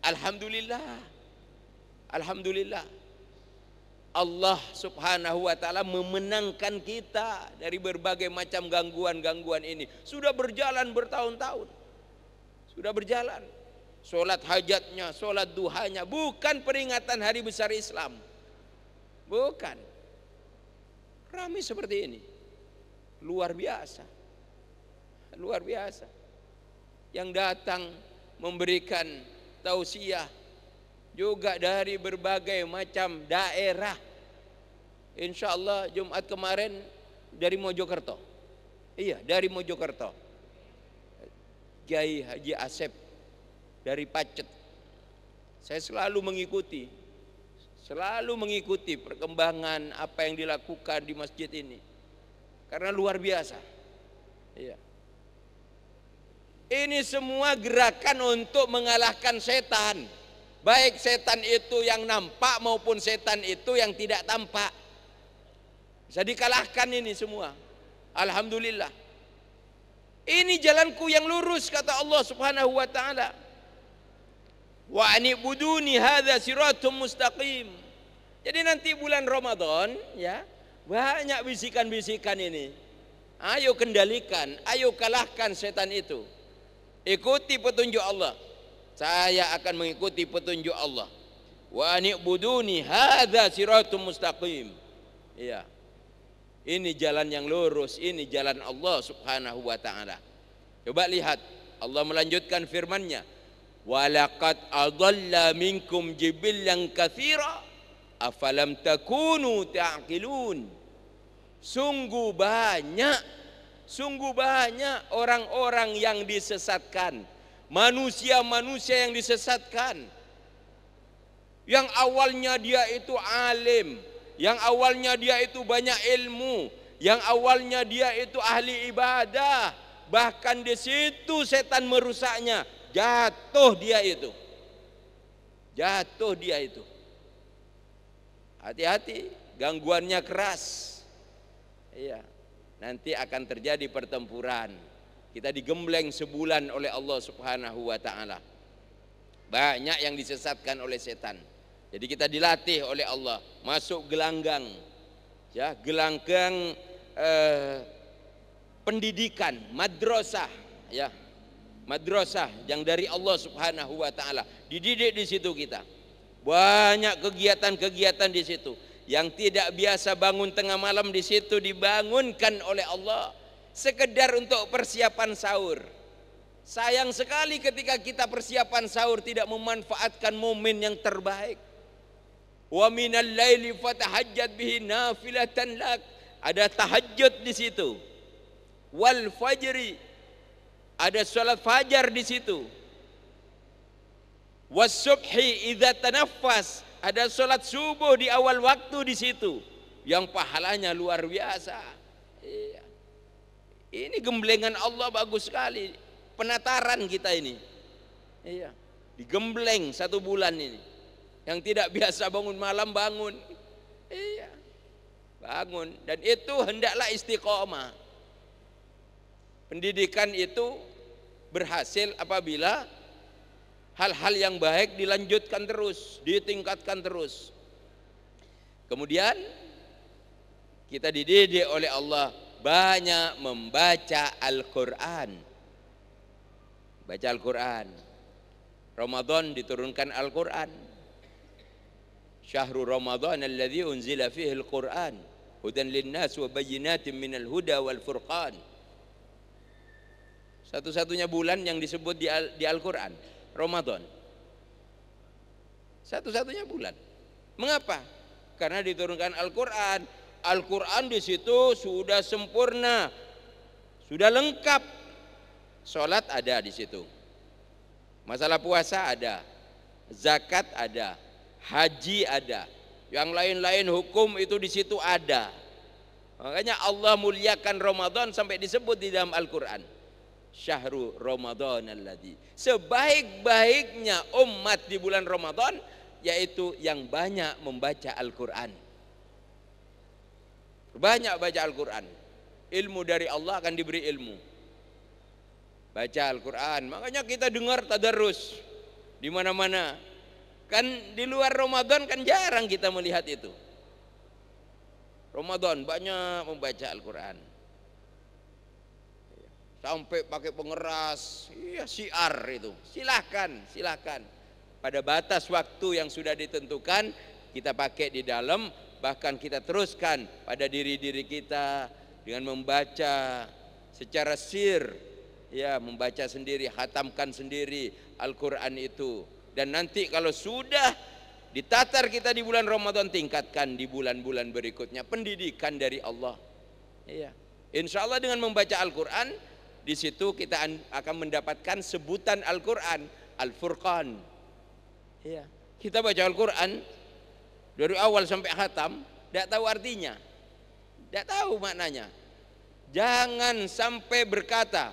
Alhamdulillah. Alhamdulillah. Allah Subhanahu wa taala memenangkan kita dari berbagai macam gangguan-gangguan ini. Sudah berjalan bertahun-tahun. Sudah berjalan. Sholat hajatnya, sholat duhanya, bukan peringatan hari besar Islam. Bukan. Ramai seperti ini. Luar biasa. Luar biasa. Yang datang memberikan tausiah juga dari berbagai macam daerah. Insya Allah Jumat kemarin dari Mojokerto. Iya, dari Mojokerto. Kiai Haji Asep dari Pacet. Saya selalu mengikuti. Selalu mengikuti perkembangan apa yang dilakukan di masjid ini. Karena luar biasa. Iya. Ini semua gerakan untuk mengalahkan setan. Baik setan itu yang nampak maupun setan itu yang tidak tampak. Bisa dikalahkan ini semua. Alhamdulillah. Ini jalanku yang lurus, kata Allah Subhanahu wa taala. Wa anibuduni hadza siratum mustaqim. Jadi nanti bulan Ramadan ya, banyak bisikan-bisikan ini. Ayo kendalikan, ayo kalahkan setan itu. Ikuti petunjuk Allah. Saya akan mengikuti petunjuk Allah. Wa anibuduni hadza siratum mustaqim. Iya. Ini jalan yang lurus, ini jalan Allah Subhanahu wa taala. Coba lihat, Allah melanjutkan firman-Nya. Walaqad adalla minkum jibillan katsira afalam takunu ta'qilun. Sungguh banyak orang-orang yang disesatkan, manusia-manusia yang disesatkan, yang awalnya dia itu alim, yang awalnya dia itu banyak ilmu, yang awalnya dia itu ahli ibadah, bahkan di situ setan merusaknya, jatuh dia itu. Hati-hati, gangguannya keras. Iya, nanti akan terjadi pertempuran. Kita digembleng sebulan oleh Allah Subhanahu wa taala. Banyak yang disesatkan oleh setan. Jadi kita dilatih oleh Allah masuk gelanggang, ya, gelanggang pendidikan, madrasah, ya, madrasah yang dari Allah Subhanahu wa taala. Dididik di situ kita. Banyak kegiatan-kegiatan di situ. Yang tidak biasa bangun tengah malam di situ dibangunkan oleh Allah sekedar untuk persiapan sahur. Sayang sekali ketika kita persiapan sahur tidak memanfaatkan momen yang terbaik. Wa minal laili fatahajjat bihi nafilatan lak. Ada tahajud di situ. Wal fajri. Ada salat fajar di situ. Was subhi idza tanaffas. Ada salat subuh di awal waktu di situ. Yang pahalanya luar biasa. Iya. Ini gemblengan Allah bagus sekali. Penataran kita ini. Iya. Digembleng 1 bulan ini. Yang tidak biasa bangun malam bangun. Iya. Bangun. Dan itu hendaklah istiqomah. Pendidikan itu berhasil apabila hal-hal yang baik dilanjutkan terus, ditingkatkan terus. Kemudian kita dididik oleh Allah banyak membaca Al-Quran. Baca Al-Quran. Ramadan diturunkan Al-Quran. Syahrul Ramadan alladzi unzila fihi Al-Quran hudan linnas wa bayyinatin minal huda wal furqan. Satu-satunya bulan yang disebut di Al-Quran, Ramadan. Satu-satunya bulan. Mengapa? Karena diturunkan Al-Quran. Al-Quran di situ sudah sempurna, sudah lengkap. Salat ada di situ. Masalah puasa ada, zakat ada, haji ada, yang lain-lain hukum itu di situ ada. Makanya Allah muliakan Ramadan sampai disebut di dalam Al-Quran. Syahrul Ramadan alladzi. Sebaik-baiknya umat di bulan Ramadan yaitu yang banyak membaca Al-Quran. Banyak baca Al-Quran. Ilmu dari Allah akan diberi ilmu. Baca Al-Quran. Makanya kita dengar tadarus di mana-mana. Kan di luar Ramadan kan jarang kita melihat itu. Ramadan banyak membaca Al-Quran. Sampai pakai pengeras, iya syiar itu. Silahkan. Pada batas waktu yang sudah ditentukan kita pakai di dalam, bahkan kita teruskan pada diri-diri kita dengan membaca secara sir, ya, membaca sendiri, khatamkan sendiri Al-Quran itu. Dan nanti kalau sudah ditatar kita di bulan Ramadan, tingkatkan di bulan-bulan berikutnya pendidikan dari Allah. Iya. Insya Allah dengan membaca Al-Quran di situ kita akan mendapatkan sebutan Al-Quran Al-Furqan. Ya. Kita baca Al-Quran Dari awal sampai khatam, tidak tahu artinya, tidak tahu maknanya. Jangan sampai berkata,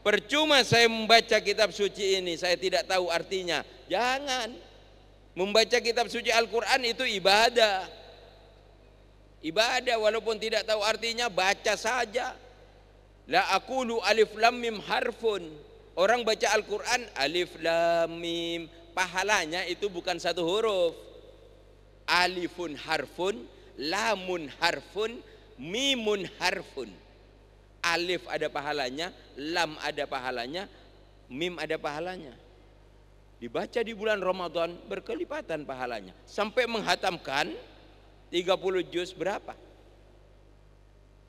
percuma saya membaca kitab suci ini, saya tidak tahu artinya. Jangan. Membaca kitab suci Al-Quran itu ibadah. Ibadah walaupun tidak tahu artinya, baca saja. La aqulu alif lam mim harfun. Orang baca Al-Quran alif lam mim, pahalanya itu bukan satu huruf. Alifun harfun, lamun harfun, mimun harfun. Alif ada pahalanya, lam ada pahalanya, mim ada pahalanya. Dibaca di bulan Ramadan berkelipatan pahalanya. Sampai menghatamkan 30 juz berapa?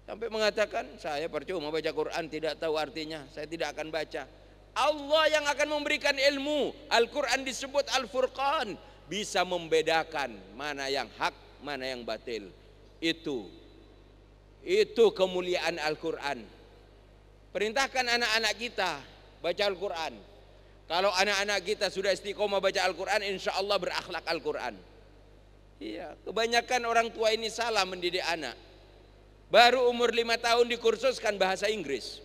Sampai mengatakan, saya percuma baca Quran tidak tahu artinya, saya tidak akan baca. Allah yang akan memberikan ilmu. Al-Quran disebut Al-Furqan, bisa membedakan mana yang hak, mana yang batil. Itu kemuliaan Al-Quran. Perintahkan anak-anak kita baca Al-Quran. Kalau anak-anak kita sudah istiqomah baca Al-Quran, insya Allah berakhlak Al-Quran. Iya, kebanyakan orang tua ini salah mendidik anak. Baru umur 5 tahun dikursuskan bahasa Inggris.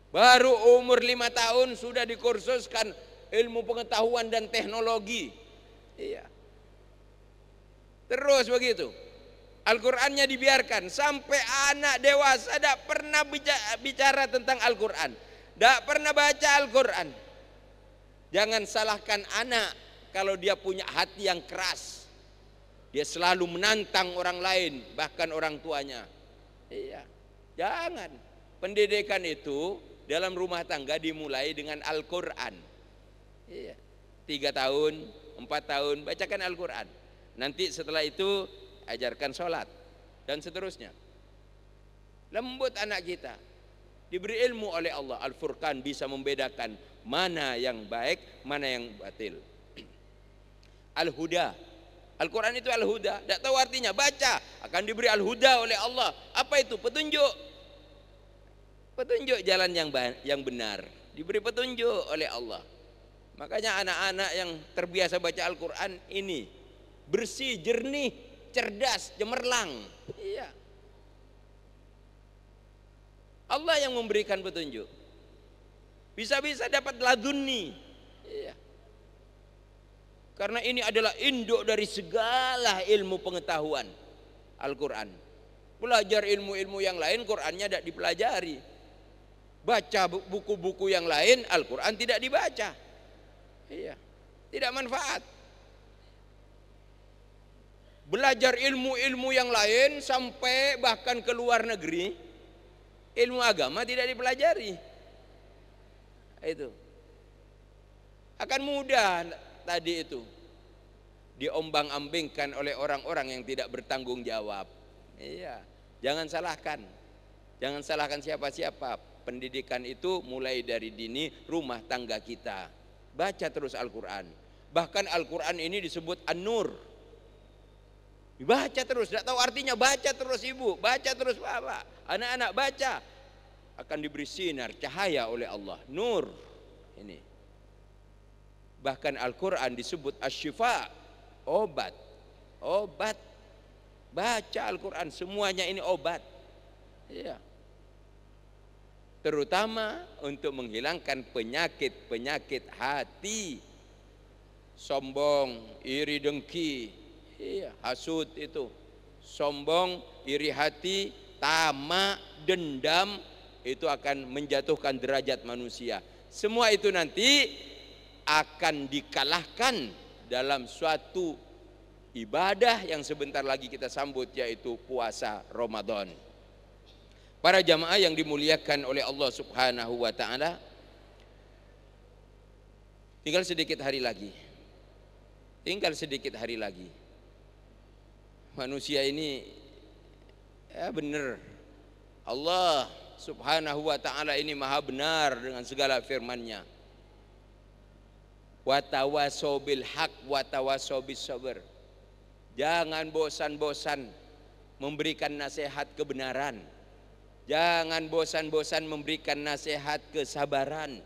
Baru umur 5 tahun sudah dikursuskan ilmu pengetahuan dan teknologi. Iya. Terus begitu. Al-Qurannya dibiarkan sampai anak dewasa tidak pernah bicara tentang Al-Quran, tidak pernah baca Al-Quran. Jangan salahkan anak kalau dia punya hati yang keras. Dia selalu menantang orang lain, bahkan orang tuanya. Iya, jangan. Pendidikan itu dalam rumah tangga dimulai dengan Al-Quran. Iya. 3 tahun, 4 tahun bacakan Al-Quran. Nanti setelah itu ajarkan sholat dan seterusnya. Lembut anak kita, diberi ilmu oleh Allah. Al-Furqan bisa membedakan mana yang baik, mana yang batil. Al-Huda, Al-Quran itu Al-Huda, tidak tahu artinya, baca, akan diberi Al-Huda oleh Allah. Apa itu? Petunjuk. Petunjuk jalan yang benar, diberi petunjuk oleh Allah. Makanya anak-anak yang terbiasa baca Al-Quran ini bersih, jernih, cerdas, cemerlang. Iya. Allah yang memberikan petunjuk. Bisa-bisa dapat laduni. Iya. Karena ini adalah induk dari segala ilmu pengetahuan, Al-Quran. Belajar ilmu-ilmu yang lain, Qurannya tidak dipelajari. Baca buku-buku yang lain, Al-Quran tidak dibaca. Iya. Tidak manfaat. Belajar ilmu-ilmu yang lain sampai bahkan ke luar negeri, ilmu agama tidak dipelajari. Itu akan mudah tadi itu diombang-ambingkan oleh orang-orang yang tidak bertanggung jawab. Iya, jangan salahkan siapa-siapa. Pendidikan itu mulai dari dini rumah tangga kita. Baca terus Al-Quran. Bahkan Al-Quran ini disebut An-Nur. Baca terus, tidak tahu artinya, baca terus ibu, baca terus bapak, anak-anak baca, akan diberi sinar, cahaya oleh Allah, nur. Ini. Bahkan Al-Quran disebut Asy-Syifa, obat. Obat. Baca Al-Quran, semuanya ini obat. Iya. Terutama untuk menghilangkan penyakit-penyakit hati, sombong, iri, dengki. Iya, hasud itu, sombong, iri hati, tamak, dendam, itu akan menjatuhkan derajat manusia. Semua itu nanti akan dikalahkan dalam suatu ibadah yang sebentar lagi kita sambut, yaitu puasa Ramadan. Para jamaah yang dimuliakan oleh Allah Subhanahu wa ta'ala, tinggal sedikit hari lagi. Tinggal sedikit hari lagi. Manusia ini ya benar, Allah Subhanahu wa ta'ala ini maha benar dengan segala firman-Nya. Wa tawassaw bil haq wa tawassaw bis sabr. Jangan bosan-bosan memberikan nasihat kebenaran. Jangan bosan-bosan memberikan nasihat kesabaran.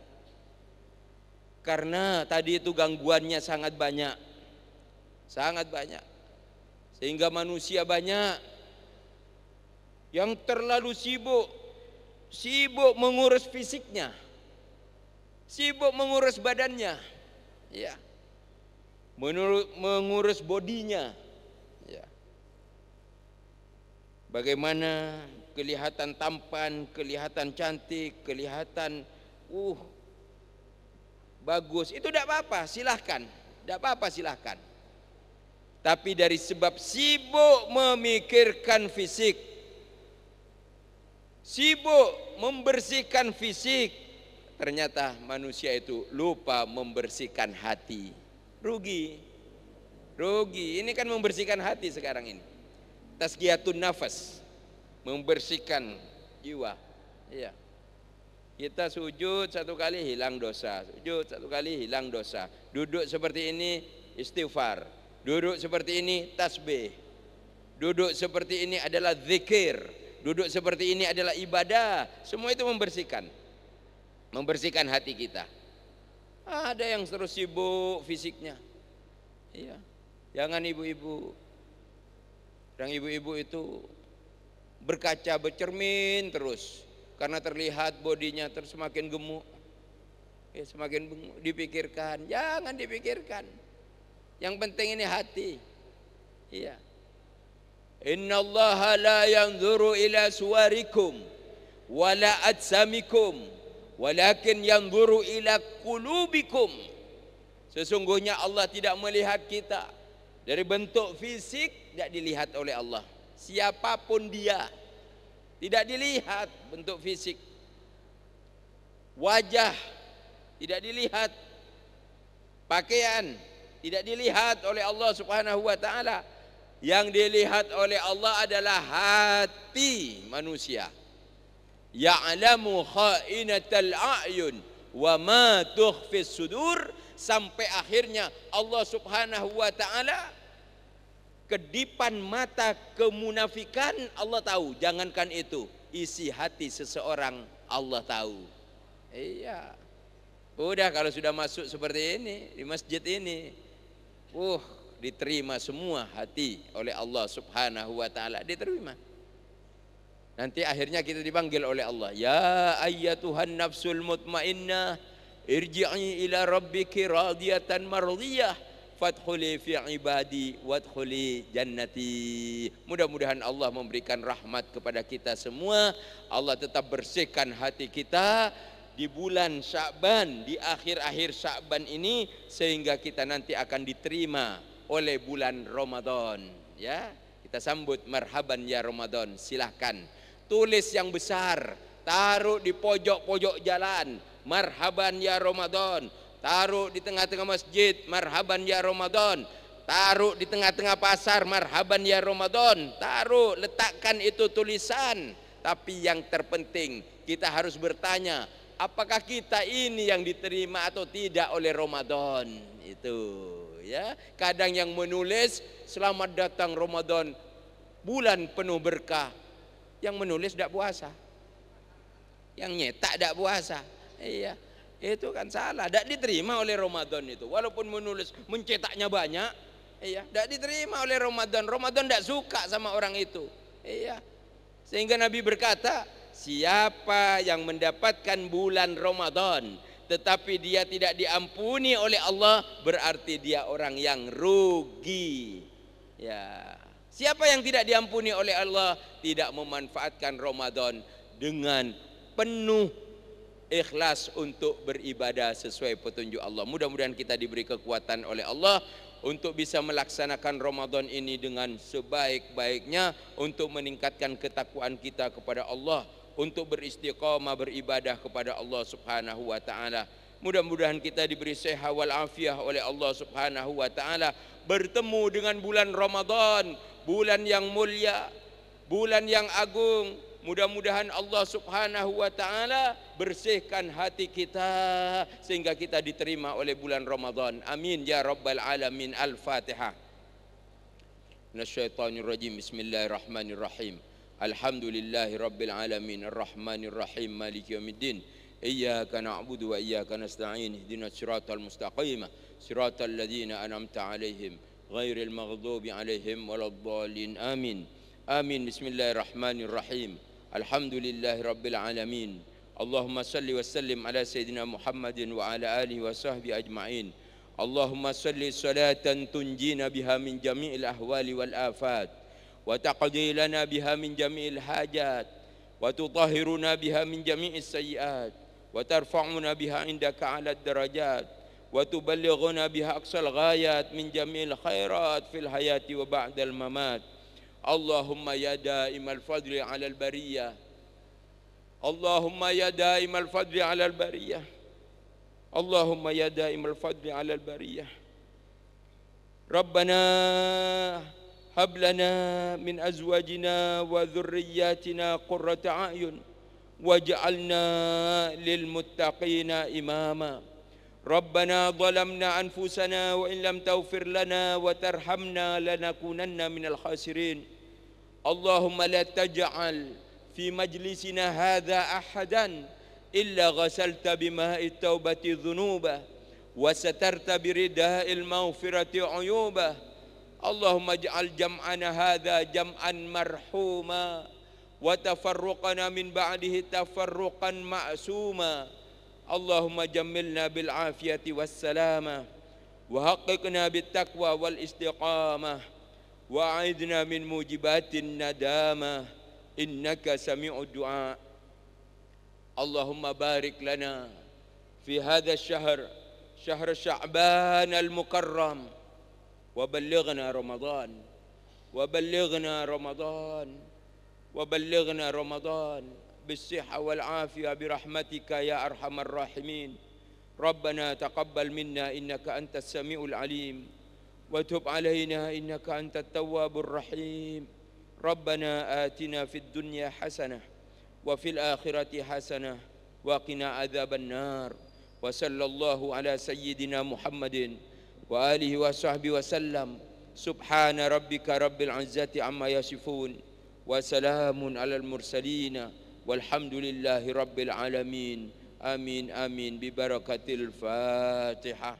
Karena tadi itu gangguannya sangat banyak. Sangat banyak. Sehingga manusia banyak yang terlalu sibuk mengurus fisiknya, sibuk mengurus badannya, ya, mengurus bodinya, ya. Bagaimana kelihatan tampan, kelihatan cantik, kelihatan bagus, itu tidak apa-apa, silahkan, tidak apa-apa, silahkan. Tapi dari sebab sibuk memikirkan fisik, sibuk membersihkan fisik, ternyata manusia itu lupa membersihkan hati. Rugi. Ini kan membersihkan hati sekarang ini. Tazkiyatun nafas, membersihkan jiwa. Iya. Kita sujud satu kali hilang dosa, sujud satu kali hilang dosa. Duduk seperti ini istighfar, duduk seperti ini tasbih, duduk seperti ini adalah zikir, duduk seperti ini adalah ibadah. Semua itu membersihkan hati kita. Ada yang terus sibuk fisiknya, iya. Jangan ibu-ibu. Yang ibu-ibu itu berkaca, bercermin terus, karena terlihat bodinya terus semakin gemuk, ya, semakin gemuk. Dipikirkan, jangan dipikirkan. Yang penting ini hati, iya. Innallaha la yanzuru ila suwarikum wala ajsamikum walakin yanzuru ila qulubikum. Sesungguhnya Allah tidak melihat kita dari bentuk fisik, tidak dilihat oleh Allah. Siapapun dia, tidak dilihat bentuk fisik. Wajah tidak dilihat, pakaian tidak dilihat oleh Allah Subhanahu wa taala. Yang dilihat oleh Allah adalah hati manusia. Ya'lamu kha'inatal a'yun wa ma tukhfis sudur, sampai akhirnya Allah Subhanahu wa taala, kedipan mata kemunafikan Allah tahu. Jangankan itu, isi hati seseorang Allah tahu. Iya. Udah, kalau sudah masuk seperti ini di masjid ini, diterima semua hati oleh Allah Subhanahu wa taala, diterima. Nanti akhirnya kita dipanggil oleh Allah, ya ayyatuhan nafsul mutmainnah irji'i ila rabbiki radiyatan mardiyah fadkhuli fi ibadi wadkhuli jannati. Mudah-mudahan Allah memberikan rahmat kepada kita semua. Allah tetap bersihkan hati kita di bulan Sya'ban, di akhir-akhir Sya'ban ini, sehingga kita nanti akan diterima oleh bulan Ramadan, ya. Kita sambut marhaban ya Ramadan. Silahkan tulis yang besar, taruh di pojok-pojok jalan, marhaban ya Ramadan. Taruh di tengah-tengah masjid, marhaban ya Ramadan. Taruh di tengah-tengah pasar, marhaban ya Ramadan. Taruh, letakkan itu tulisan. Tapi yang terpenting, kita harus bertanya, apakah kita ini yang diterima atau tidak oleh Ramadan? Itu, ya. Kadang yang menulis selamat datang Ramadan, bulan penuh berkah, yang menulis tidak puasa, yang nyetak tidak puasa. Iya, itu kan salah, tidak diterima oleh Ramadan itu. Walaupun menulis, mencetaknya banyak, iya, tidak diterima oleh Ramadan. Ramadan tidak suka sama orang itu, iya. Sehingga Nabi berkata, siapa yang mendapatkan bulan Ramadan tetapi dia tidak diampuni oleh Allah, berarti dia orang yang rugi, ya. Siapa yang tidak diampuni oleh Allah, tidak memanfaatkan Ramadan dengan penuh ikhlas untuk beribadah sesuai petunjuk Allah. Mudah-mudahan kita diberi kekuatan oleh Allah untuk bisa melaksanakan Ramadan ini dengan sebaik-baiknya, untuk meningkatkan ketakwaan kita kepada Allah, untuk beristiqamah beribadah kepada Allah Subhanahu wa taala. Mudah-mudahan kita diberi sehat wal afiah oleh Allah Subhanahu wa taala, bertemu dengan bulan Ramadan, bulan yang mulia, bulan yang agung. Mudah-mudahan Allah Subhanahu wa taala bersihkan hati kita sehingga kita diterima oleh bulan Ramadan. Amin ya rabbal alamin. Al-Fatihah. Minasyaitonir rajim. Bismillahirrahmanirrahim. Alhamdulillahi rabbil alamin. Arrahmanir rahim. Maliki yaumiddin. Iyyaka na'budu wa iyyaka nasta'in. Ihdinas siratal mustaqim. Siratal ladzina an'amta 'alaihim ghairil maghdubi alaihim waladdallin. Amin. Amin. Bismillahirrahmanirrahim. Alhamdulillahi rabbil alamin. Allahumma salli wa sallim ala sayyidina Muhammadin wa ala alihi wa sahbihi ajma'in. Allahumma salli salatan tunjina biha min jami'il ahwali wal afat wa taqdi lana biha min jami'il hajat wa tutahhiruna biha min jami'is sayyiat wa tarfa'una biha indaka 'ala darajat wa tuballighuna biha aqsal ghayat min jami'il khairat fil hayati wa ba'dal mamat. Allahumma ya daimal fadli 'alal bariyah, Allahumma ya daimal fadli 'alal bariyah, Allahumma ya daimal fadli 'alal bariyah. Rabbana hab lana min azwajina wa dhurriyyatina qurrata a'yun waj'alna lil muttaqina imama. Rabbana zalamna anfusana wa in lam taghfir lana wa tarhamna lanakunanna minal khasirin. Allahumma la taj'al fi majlisina hadha ahadan illa ghasalta bima'i taubati dhunuba wa satarta birida'il maghfirati uyuba. Allahumma ij'al jam'ana hadha jam'an marhuma wa tafarruqana min ba'dihi tafarruqan ma'suma. Allahumma jammilna bil afiyati was salama wa haqqiqna bit taqwa wal istiqamah wa a'idna min mujibatin nadamah innaka sami'ud du'a. Allahumma barik lana fi hadha ash-shahr, shahr Sya'ban al-mukarram, wa ballighna Ramadan, wa ballighna Ramadan, wa ballighna Ramadan bis-sihha wal 'afiyah bi rahmatika ya arhamar rahimin. Rabbana taqabbal minna innaka antas samiul alim wa tub 'alaina innaka antat tawwabur rahim. Rabbana atina fid dunya hasanah wa fil akhirati hasanah wa qina adzaban nar. Wa sallallahu ala sayyidina Muhammadin wa alihi wa sahbihi wa sallam. Subhana rabbika rabbil izzati amma yasifun wa salamun alal mursalin walhamdulillahi rabbil alamin. Amin amin bi barakatil Fatihah.